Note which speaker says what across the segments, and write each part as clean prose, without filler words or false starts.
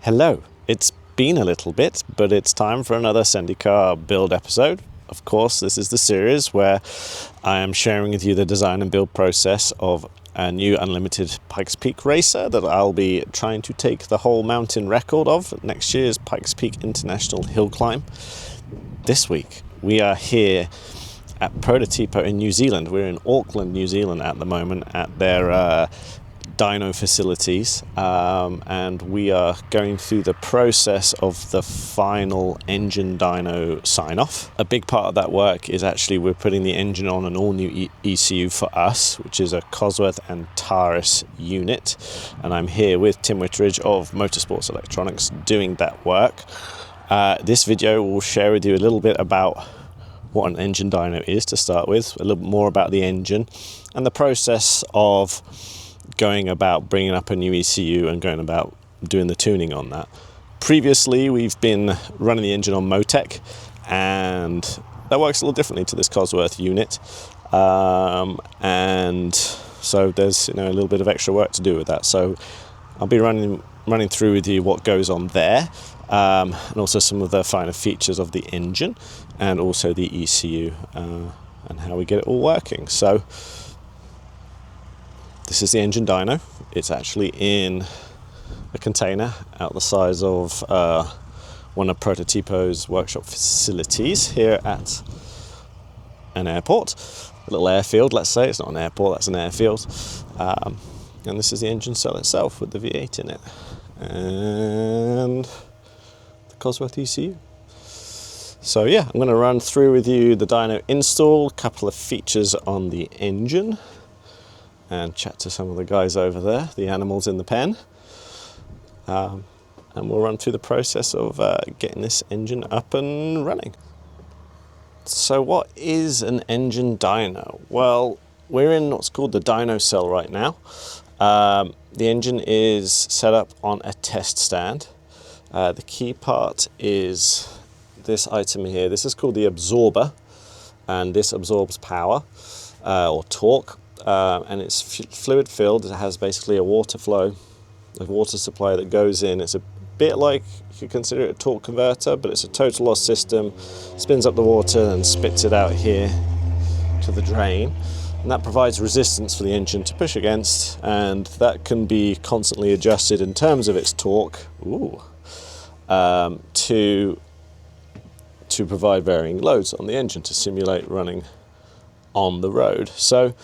Speaker 1: Hello, it's been a little bit, but it's time for another Sendycar build episode. Of course, this is the series where I am sharing with you the design and build process of a new unlimited Pikes Peak racer that I'll be trying to take the whole mountain record of next year's Pikes Peak International Hill Climb. This week, we are here at Prototipo in New Zealand. We're in Auckland, New Zealand at the moment at their Dyno facilities, and we are going through the process of the final engine dyno sign-off. A big part of that work is actually we're putting the engine on an all-new ECU for us, which is a Cosworth Antares unit, and I'm here with Tim Whitteridge of Motorsports Electronics doing that work. This video will share with you a little bit about what an engine dyno is to start with, a little bit more about the engine and the process of going about bringing up a new ECU and going about doing the tuning on that. Previously, we've been running the engine on Motec, and that works a little differently to this Cosworth unit. And so there's a little bit of extra work to do with that. So I'll be running through with you what goes on there, and also some of the finer features of the engine, and also the ECU, and how we get it all working. So this is the engine dyno. It's actually in a container out the size of one of Prototipo's workshop facilities here at an airport, a little airfield, let's say. It's not an airport, that's an airfield. And this is the engine cell itself with the V8 in it. And the Cosworth ECU. So yeah, I'm going to run through with you the dyno install, a couple of features on the engine, and chat to some of the guys over there, the animals in the pen. And we'll run through the process of getting this engine up and running. So what is an engine dyno? Well, we're in what's called the dyno cell right now. The engine is set up on a test stand. The key part is this item here. This is called the absorber, and this absorbs power or torque. And it's fluid filled. It has basically a water flow, a water supply that goes in. It's a bit like, you could consider it a torque converter, but it's a total loss system. Spins up the water and spits it out here to the drain, and that provides resistance for the engine to push against, and that can be constantly adjusted in terms of its torque to provide varying loads on the engine to simulate running on the road. So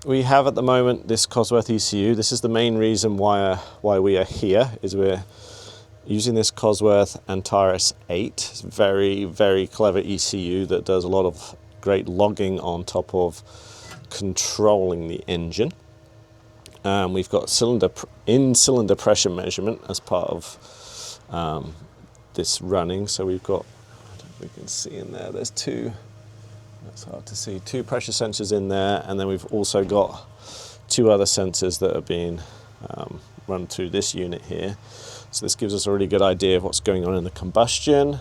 Speaker 1: we have at the moment this Cosworth ECU. This is the main reason why we are here, is we're using this Cosworth Antares 8. It's a very, very clever ECU that does a lot of great logging on top of controlling the engine. We've got cylinder pressure measurement as part of this running. So we've got, I don't know if we can see in there, there's two. That's hard to see. Two pressure sensors in there, and then we've also got two other sensors that are being run through this unit here. So this gives us a really good idea of what's going on in the combustion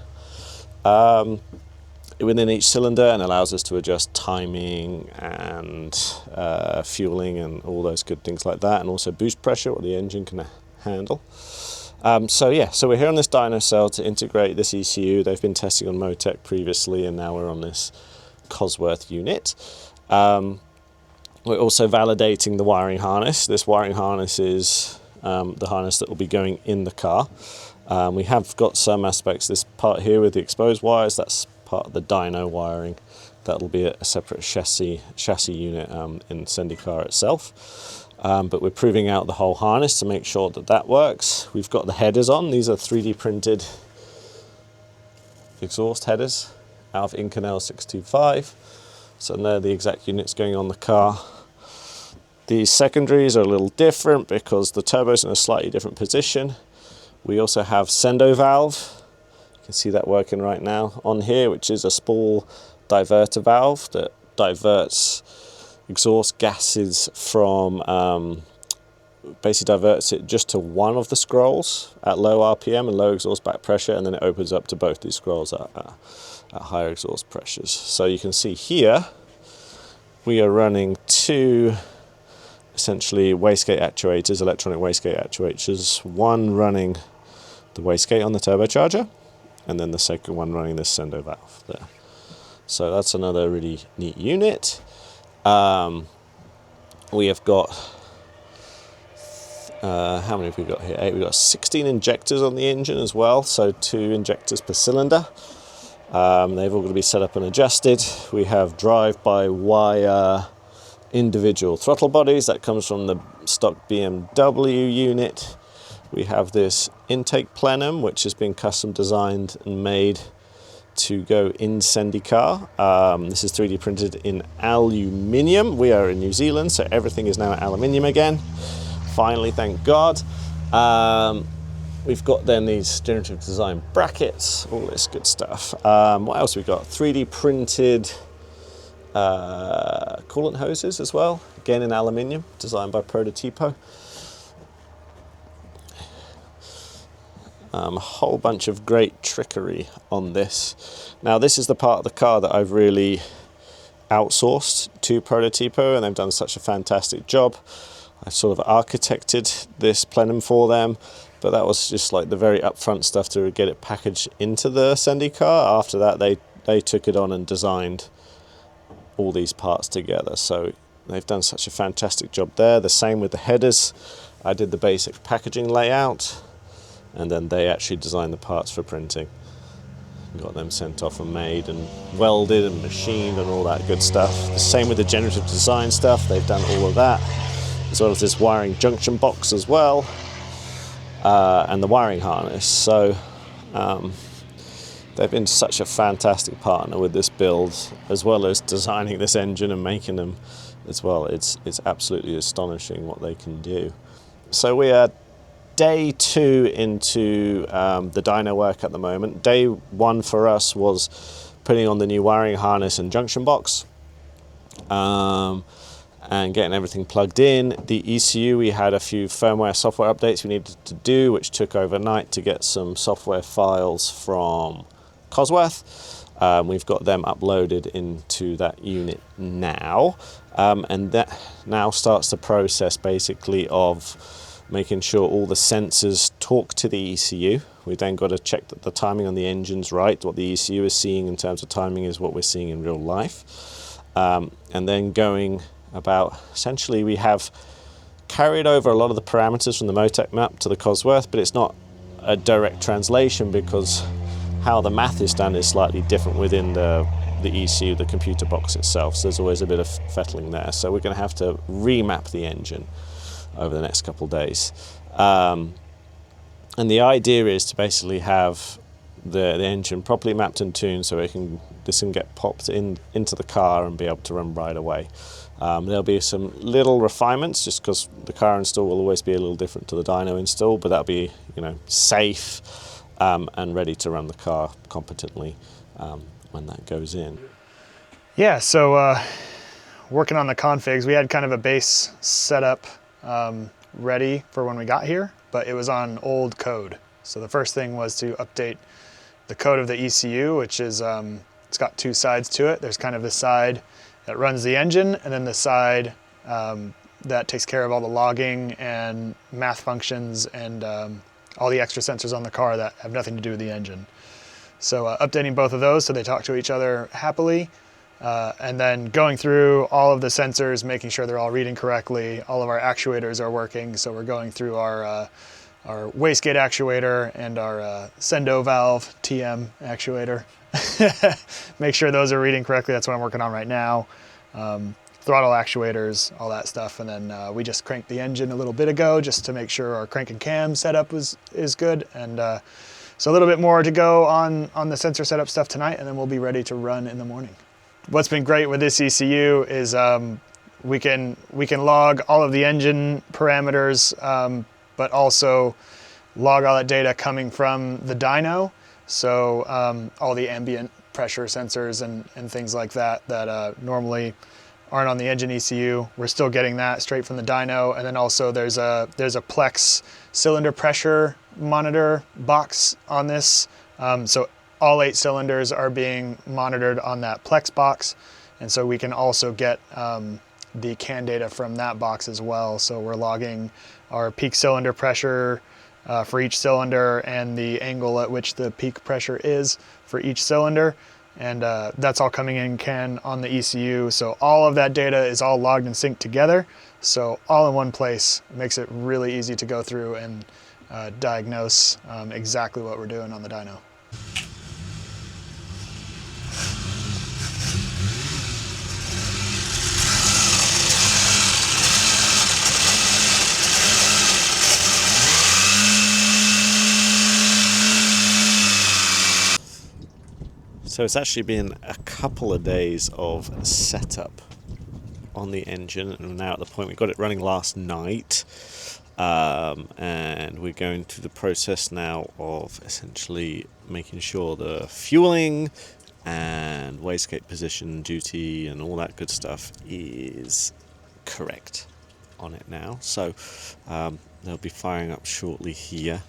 Speaker 1: within each cylinder, and allows us to adjust timing and fueling and all those good things like that, and also boost pressure, what the engine can handle. So we're here on this dyno cell to integrate this ECU. They've been testing on Motec previously, and now we're on this Cosworth unit. We're also validating the wiring harness. This wiring harness is the harness that will be going in the car. We have got some aspects, this part here with the exposed wires, that's part of the dyno wiring. That'll be a separate chassis unit in Sendycar itself. But we're proving out the whole harness to make sure that that works. We've got the headers on. These are 3D printed exhaust headers out of Inconel 625. So they're the exact units going on the car. The secondaries are a little different because the turbo's in a slightly different position. We also have sendo valve. You can see that working right now on here, which is a spool diverter valve that diverts exhaust gases from, basically diverts it just to one of the scrolls at low RPM and low exhaust back pressure, and then it opens up to both these scrolls at higher exhaust pressures. So you can see here we are running two essentially wastegate actuators, electronic wastegate actuators, one running the wastegate on the turbocharger, and then the second one running this sendo valve there. So that's another really neat unit. We have got, how many have we got here? 8. We've got 16 injectors on the engine as well, so 2 injectors per cylinder. They've all got to be set up and adjusted. We have drive-by-wire individual throttle bodies. That comes from the stock BMW unit. We have this intake plenum, which has been custom designed and made to go in Sendycar. This is 3D printed in aluminium. We are in New Zealand, so everything is now aluminium again. Finally, thank God. We've got then these generative design brackets, all this good stuff. What else we got? 3D printed coolant hoses as well, again in aluminium, designed by Prototipo. A whole bunch of great trickery on this. Now this is the part of the car that I've really outsourced to Prototipo, and they've done such a fantastic job. I sort of architected this plenum for them, but that was just like the very upfront stuff to get it packaged into the Sendycar. After that, they took it on and designed all these parts together. So they've done such a fantastic job there. The same with the headers. I did the basic packaging layout, and then they actually designed the parts for printing. Got them sent off and made and welded and machined and all that good stuff. The same with the generative design stuff. They've done all of that, as well as this wiring junction box as well, and the wiring harness. So they've been such a fantastic partner with this build, as well as designing this engine and making them as well. It's absolutely astonishing what they can do. So we are day 2 into the dyno work at the moment. Day 1 for us was putting on the new wiring harness and junction box, and getting everything plugged in. The ECU, we had a few firmware software updates we needed to do, which took overnight to get some software files from Cosworth. We've got them uploaded into that unit now, and that now starts the process basically of making sure all the sensors talk to the ECU. We've then got to check that the timing on the engine's right. What the ECU is seeing in terms of timing is what we're seeing in real life. And then going about, essentially we have carried over a lot of the parameters from the Motec map to the Cosworth, but it's not a direct translation because how the math is done is slightly different within the ECU, the computer box itself. So there's always a bit of fettling there. So we're going to have to remap the engine over the next couple of days. And the idea is to basically have the engine properly mapped and tuned so this can get popped into the car and be able to run right away. There'll be some little refinements just because the car install will always be a little different to the dyno install, but that'll be safe and ready to run the car competently when that goes in.
Speaker 2: Yeah, so working on the configs, we had kind of a base setup ready for when we got here, but it was on old code. So the first thing was to update the code of the ECU, which is, it's got 2 sides to it. There's kind of the side that runs the engine, and then the side that takes care of all the logging and math functions and all the extra sensors on the car that have nothing to do with the engine. So updating both of those so they talk to each other happily. And then going through all of the sensors, making sure they're all reading correctly. All of our actuators are working, so we're going through our wastegate actuator and our sendo valve TM actuator. Make sure those are reading correctly. That's what I'm working on right now. Throttle actuators, all that stuff. And then we just cranked the engine a little bit ago just to make sure our crank and cam setup is good. And so a little bit more to go on the sensor setup stuff tonight, and then we'll be ready to run in the morning. What's been great with this ECU is we can log all of the engine parameters, but also log all that data coming from the dyno. So all the ambient pressure sensors and things like that normally aren't on the engine ECU. We're still getting that straight from the dyno. And then also there's a Plex cylinder pressure monitor box on this. So all 8 cylinders are being monitored on that Plex box. And so we can also get the CAN data from that box as well. So we're logging our peak cylinder pressure for each cylinder and the angle at which the peak pressure is for each cylinder. And that's all coming in CAN on the ECU. So all of that data is all logged and synced together. So all in one place. It makes it really easy to go through and diagnose exactly what we're doing on the dyno.
Speaker 1: So it's actually been a couple of days of setup on the engine, and now at the point we got it running last night, and we're going through the process now of essentially making sure the fueling and wastegate position duty and all that good stuff is correct on it now. So they'll be firing up shortly here.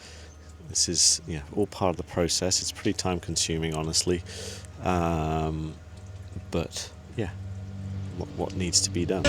Speaker 1: This is all part of the process. It's pretty time consuming, honestly, but yeah, what needs to be done.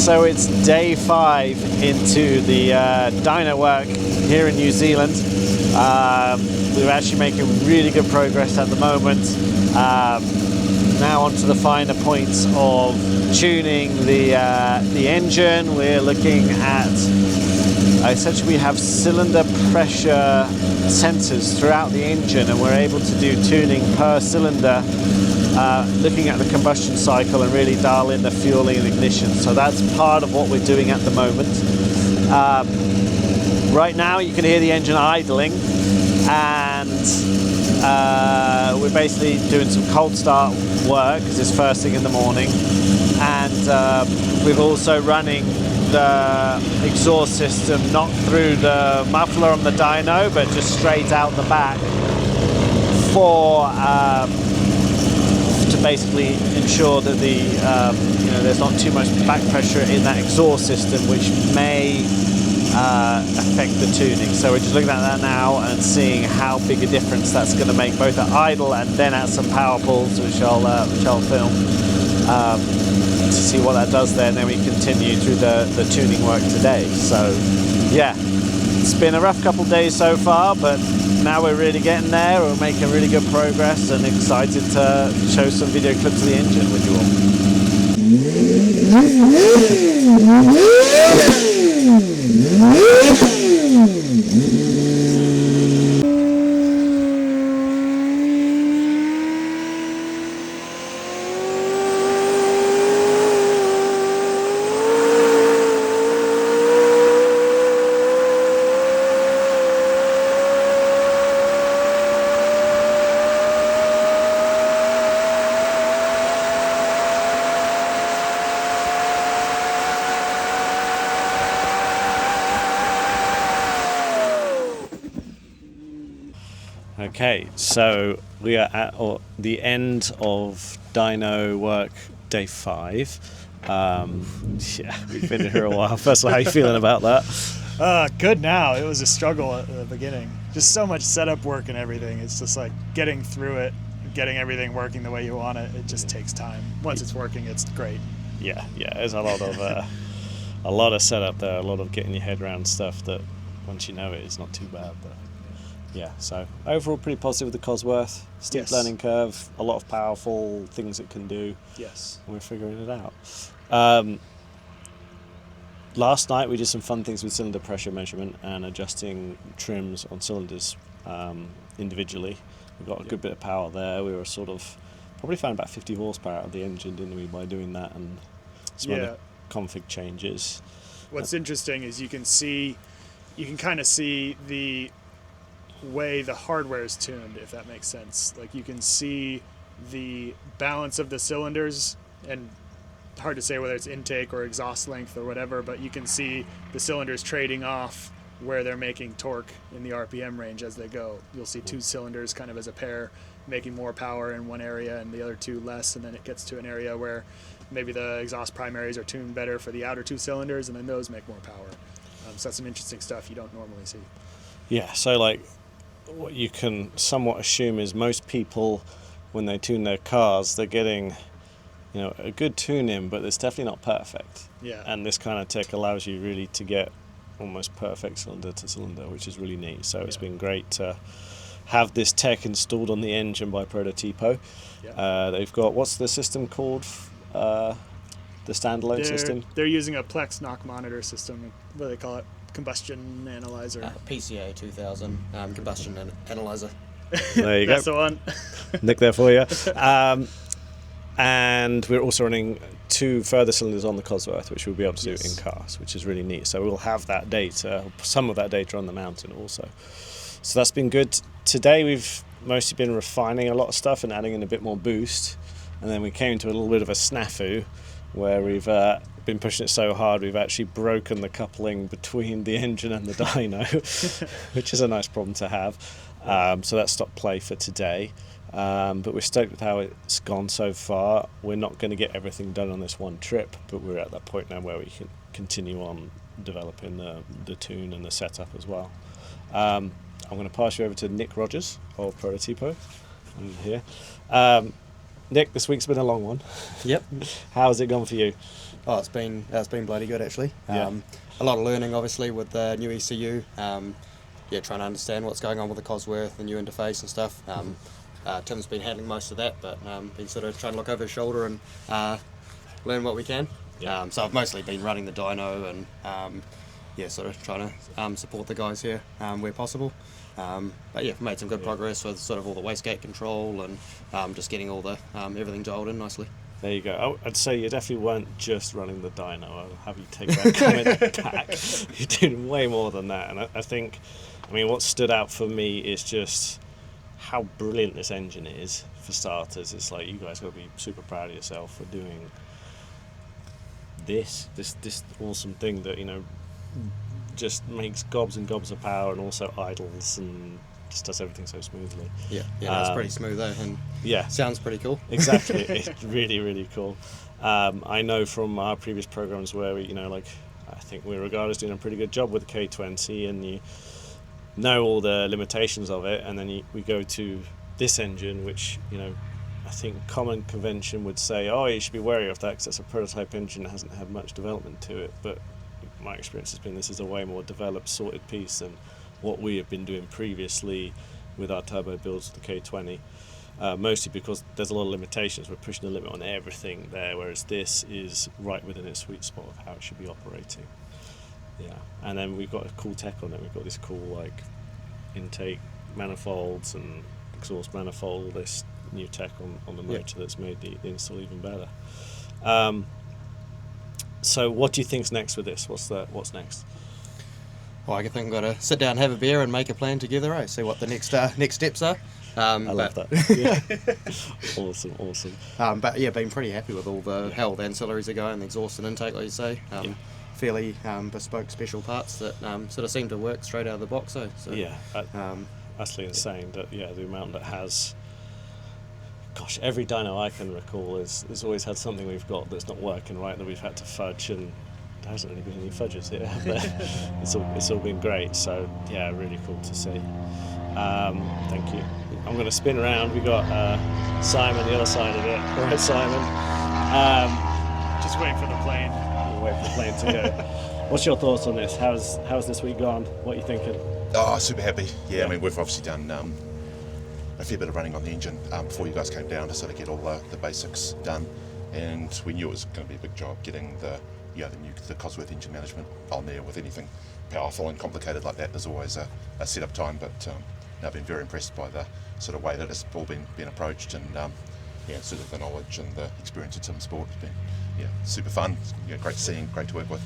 Speaker 1: So it's day 5 into the dyno work here in New Zealand. We're actually making really good progress at the moment. Now onto the finer points of tuning the engine. We're looking at essentially we have cylinder pressure sensors throughout the engine, and we're able to do tuning per cylinder, looking at the combustion cycle and really dial in the fueling and ignition. So that's part of what we're doing at the moment. Right now you can hear the engine idling, and we're basically doing some cold start work because it's first thing in the morning, and we're also running the exhaust system not through the muffler on the dyno but just straight out the back to basically ensure that the there's not too much back pressure in that exhaust system, which may affect the tuning. So we're just looking at that now and seeing how big a difference that's going to make both at idle and then at some power pulls, which I'll film to see what that does there, and then we continue through the tuning work today. So yeah, it's been a rough couple of days so far, but now we're really getting there. We're making really good progress and excited to show some video clips of the engine with you all. Okay, so we are at the end of Dyno work day 5. Yeah, we've been here a while. First of all, how are you feeling about that?
Speaker 2: Good now. It was a struggle at the beginning. Just so much setup work and everything. It's just like getting through it, getting everything working the way you want it. It just takes time. Once it's working, it's great.
Speaker 1: Yeah, there's a lot of setup there, a lot of getting your head around stuff that once you know it, it's not too bad. But yeah, so overall pretty positive with the Cosworth. Steep learning curve, a lot of powerful things it can do.
Speaker 2: Yes.
Speaker 1: And we're figuring it out. Last night we did some fun things with cylinder pressure measurement and adjusting trims on cylinders individually. We got a good bit of power there. We were probably found about 50 horsepower out of the engine, didn't we, by doing that, and some other config changes.
Speaker 2: What's interesting is you can kind of see the way the hardware is tuned, if that makes sense. Like you can see the balance of the cylinders, and hard to say whether it's intake or exhaust length or whatever, but you can see the cylinders trading off where they're making torque in the RPM range as they go. You'll see 2 cylinders kind of as a pair making more power in one area and the other 2 less, and then it gets to an area where maybe the exhaust primaries are tuned better for the outer 2 cylinders, and then those make more power. So that's some interesting stuff you don't normally see.
Speaker 1: Yeah, so like what you can somewhat assume is most people, when they tune their cars, they're getting a good tune in, but it's definitely not perfect.
Speaker 2: Yeah.
Speaker 1: And this kind of tech allows you really to get almost perfect cylinder to cylinder, which is really neat. So it's been great to have this tech installed on the engine by Prototipo. Yeah. They've got, what's the system called? The standalone system?
Speaker 2: They're using a Plex knock monitor system. What do they call it? Combustion analyzer.
Speaker 3: PCA 2000 combustion analyzer.
Speaker 1: There you go.
Speaker 2: That's the one.
Speaker 1: Nick there for you. And we're also running 2 further cylinders on the Cosworth, which we'll be able to do in cars, which is really neat. So we'll have that data, some of that data on the Mountune also. So that's been good. Today we've mostly been refining a lot of stuff and adding in a bit more boost. And then we came to a little bit of a snafu where we've been pushing it so hard we've actually broken the coupling between the engine and the dyno, which is a nice problem to have. So that stopped play for today. But we're stoked with how it's gone so far. We're not going to get everything done on this one trip, but we're at that point now where we can continue on developing the tune and the setup as well. I'm going to pass you over to Nick Rogers of Prototipo. I'm here. Nick, this week's been a long one.
Speaker 3: Yep.
Speaker 1: How's it gone for you?
Speaker 3: Oh, it's been bloody good actually. A lot of learning obviously with the new ECU. Trying to understand what's going on with the Cosworth, the new interface and stuff. Tim's been handling most of that, but been sort of trying to look over his shoulder and learn what we can. Yeah. So I've mostly been running the dyno and sort of trying to support the guys here where possible. But yeah, made some good progress with sort of all the wastegate control and just getting all the everything dialed in nicely.
Speaker 1: There you go. I'd say you definitely weren't just running the dyno. I'll have you take that comment back. You're doing way more than that. And I think, what stood out for me is just how brilliant this engine is, for starters. It's like, you guys got to be super proud of yourself for doing this awesome thing that, just makes gobs and gobs of power and also idles and just does everything so smoothly. Yeah,
Speaker 3: that's pretty smooth though, and sounds pretty cool.
Speaker 1: Exactly. It's really, really cool. I know from our previous programs where we, I think we regard as doing a pretty good job with the K20, and you know all the limitations of it, and then we go to this engine, which I think common convention would say, you should be wary of that because it's a prototype engine that hasn't had much development to it. But my experience has been this is a way more developed, sorted piece than what we have been doing previously with our turbo builds of the K20, mostly because there's a lot of limitations. We're pushing the limit on everything there, whereas this is right within its sweet spot of how it should be operating. Yeah, and then we've got a cool tech on it. We've got this cool intake manifolds and exhaust manifold, this new tech on the motor that's made the install even better. So what do you think's next with this? What's next?
Speaker 3: Well, I think we've got to sit down, have a beer, and make a plan together. See what the next steps are.
Speaker 1: I love that. Yeah. Awesome.
Speaker 3: But yeah, been pretty happy with how all the ancillaries are going, the exhaust and intake, like you say. Fairly bespoke special parts that sort of seem to work straight out of the box. So
Speaker 1: utterly insane. That the amount that has. Gosh, every dyno I can recall has always had something we've got that's not working right, that we've had to fudge, and there hasn't really been any fudges here, have there? It's all been great. So yeah, really cool to see. Thank you. I'm going to spin around. We got Simon the other side of it. All right, Simon.
Speaker 2: Just waiting for the plane.
Speaker 1: We'll wait for the plane to go. What's your thoughts on this? How's this week gone? What are you thinking?
Speaker 4: Oh, super happy. Yeah, I mean, we've obviously done a fair bit of running on the engine before you guys came down to sort of get all the basics done, and we knew it was going to be a big job getting the Cosworth engine management on there. With anything powerful and complicated like that, there's always a setup time, but I've been very impressed by the sort of way that it's all been approached, and sort of the knowledge and the experience of Tim Sport has been super fun. Great to see and great to work with.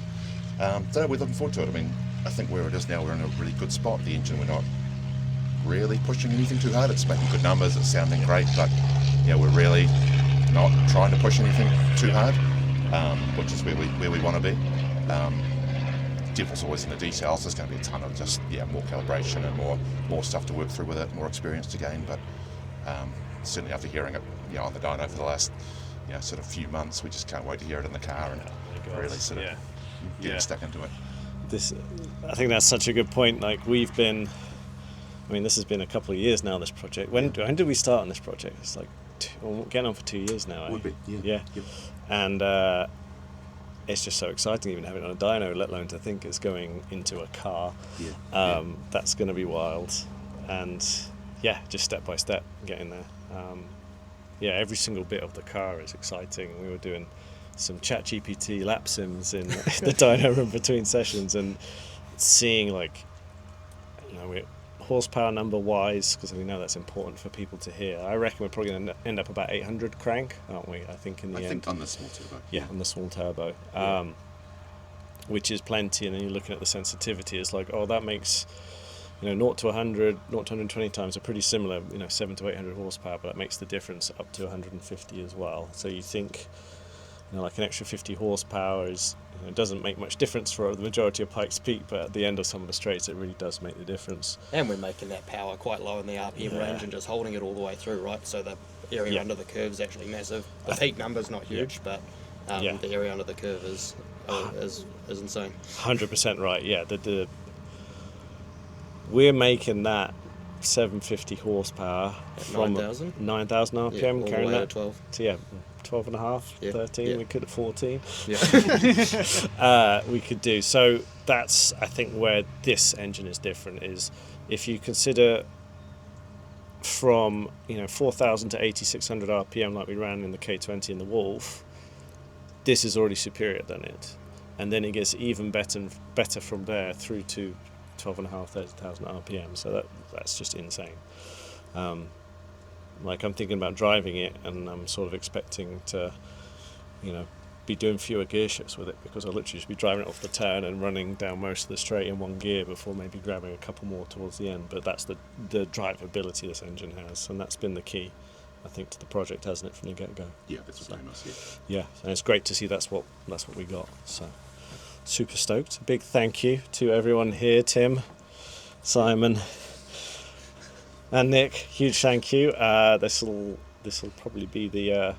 Speaker 4: So we're looking forward to it. I mean, I think where it is now, we're in a really good spot. The engine, we're not really pushing anything too hard. It's making good numbers, it's sounding great, but we're really not trying to push anything too hard, which is where we want to be. Devil's always in the details. There's going to be a ton of just more calibration and more stuff to work through with it, more experience to gain, but certainly after hearing it on the dyno for the last sort of few months, we just can't wait to hear it in the car and really sort of get stuck into it.
Speaker 1: I think that's such a good point. Like, we've been, I mean, this has been a couple of years now, this project. When did we start on this project? It's like getting on for 2 years now.
Speaker 4: Would be,
Speaker 1: yeah.
Speaker 4: Yep.
Speaker 1: And it's just so exciting even having it on a dyno, let alone to think it's going into a car. That's going to be wild. And just step by step getting there. Every single bit of the car is exciting. We were doing some ChatGPT lap sims in the dyno room between sessions, and seeing we're horsepower number wise, because we know that's important for people to hear. I reckon we're probably going to end up about 800 crank, aren't we? I think in the end.
Speaker 4: I think on the small turbo.
Speaker 1: On the small turbo, which is plenty. And then you're looking at the sensitivity. It's like, that makes 0 to 100, 0 to 120 times are pretty similar. 7 to 800 horsepower, but that makes the difference up to 150 as well. So you think, like an extra 50 horsepower is. It doesn't make much difference for the majority of Pikes Peak, but at the end of some of the straights, it really does make the difference.
Speaker 3: And we're making that power quite low in the RPM range and just holding it all the way through, right? So the area under the curve is actually massive. The peak number's not huge, but the area under the curve is insane. 100%
Speaker 1: right. Yeah, we're making that 750 horsepower
Speaker 3: at
Speaker 1: from
Speaker 3: 9,000
Speaker 1: RPM,
Speaker 3: all
Speaker 1: carrying
Speaker 3: the way
Speaker 1: that
Speaker 3: to 12.
Speaker 1: So 12 and a half, 13, we could at 14. We could do. So that's, I think, where this engine is different, is if you consider from 4,000 to 8,600 RPM like we ran in the K20 and the Wolf, this is already superior than it. And then it gets even better from there through to 12,500, 30,000 RPM. So that's just insane. I'm thinking about driving it, and I'm sort of expecting to, be doing fewer gear shifts with it, because I'll literally just be driving it off the turn and running down most of the straight in one gear before maybe grabbing a couple more towards the end. But that's the drivability this engine has, and that's been the key, I think, to the project, hasn't it, from the get-go?
Speaker 4: Yeah, that's what I see.
Speaker 1: Yeah, and it's great to see that's what we got. So super stoked. A big thank you to everyone here, Tim, Simon, and Nick. Huge thank you. This will probably be the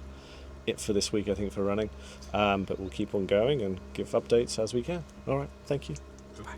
Speaker 1: it for this week, I think, for running. But we'll keep on going and give updates as we can. All right, thank you.
Speaker 4: Bye.